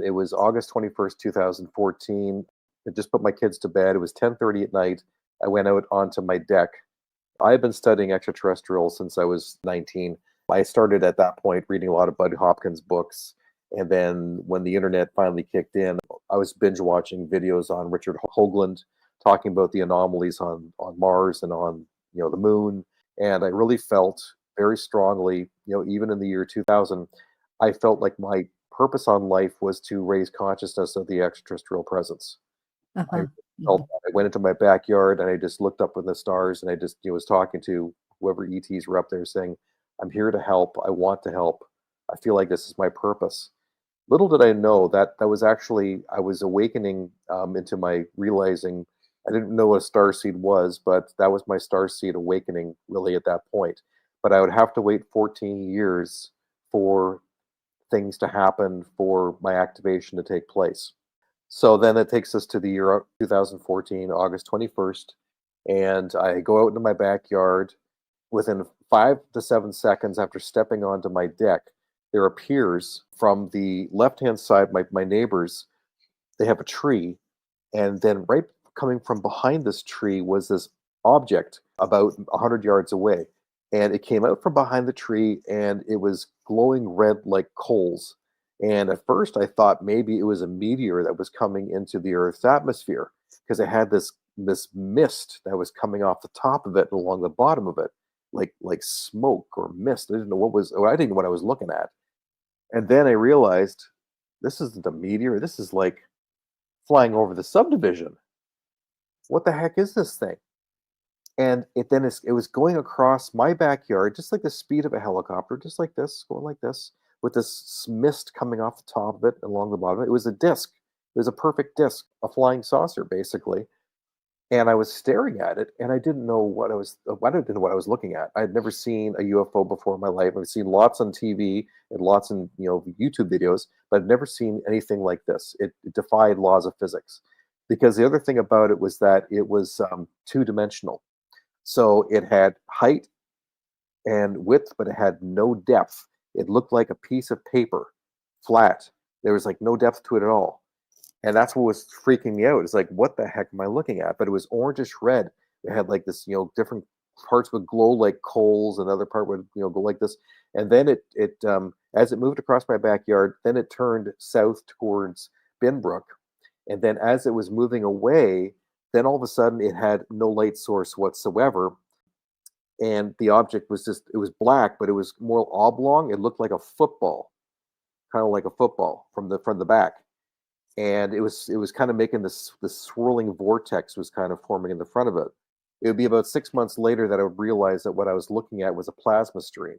it was August 21st, 2014. I just put my kids to bed. It was 10:30 at night. I went out onto my deck. I had been studying extraterrestrial since I was 19. I started at that point reading a lot of Bud Hopkins books. And then when the internet finally kicked in, I was binge watching videos on Richard Hoagland talking about the anomalies on Mars and on the moon. And I really felt very strongly, even in the year 2000, I felt like my purpose on life was to raise consciousness of the extraterrestrial presence. I Uh-huh. felt I went into my backyard and I just looked up in the stars and I just was talking to whoever ETs were up there saying, I'm here to help. I want to help. I feel like this is my purpose. Little did I know that that was actually, I was awakening into my realizing I didn't know what a starseed was, but that was my starseed awakening really at that point. But I would have to wait 14 years for things to happen, for my activation to take place. So then it takes us to the year 2014, August 21st, and I go out into my backyard. Within 5 to 7 seconds after stepping onto my deck, there appears from the left-hand side, my neighbors, they have a tree, and then right coming from behind this tree was this object about 100 yards away. And it came out from behind the tree, and it was glowing red like coals. And at first, I thought maybe it was a meteor that was coming into the Earth's atmosphere because it had this mist that was coming off the top of it and along the bottom of it, like smoke or mist. I didn't know what was. I didn't know what I was looking at. And then I realized this isn't a meteor. This is like flying over the subdivision. What the heck is this thing? And it was going across my backyard just like the speed of a helicopter, just like this, going like this, with this mist coming off the top of it and along the bottom of it. It was a disc. It was a perfect disc, a flying saucer, basically. And I was staring at it, and I didn't know what I didn't know what I was looking at. I had never seen a UFO before in my life. I've seen lots on TV and lots in YouTube videos, but I'd never seen anything like this. It defied laws of physics, because the other thing about it was that it was two-dimensional. So it had height and width, but it had no depth. It looked like a piece of paper, flat. There was like no depth to it at all. And that's what was freaking me out. It's like, what the heck am I looking at? But it was orangish red. It had like this, different parts would glow like coals, another part would, go like this. And then as it moved across my backyard, then it turned south towards Binbrook. And then as it was moving away, then all of a sudden it had no light source whatsoever. And the object was it was black, but it was more oblong. It looked like a football, kind of like a football from the back. And it was kind of making this swirling vortex was kind of forming in the front of it. It would be about 6 months later that I would realize that what I was looking at was a plasma stream.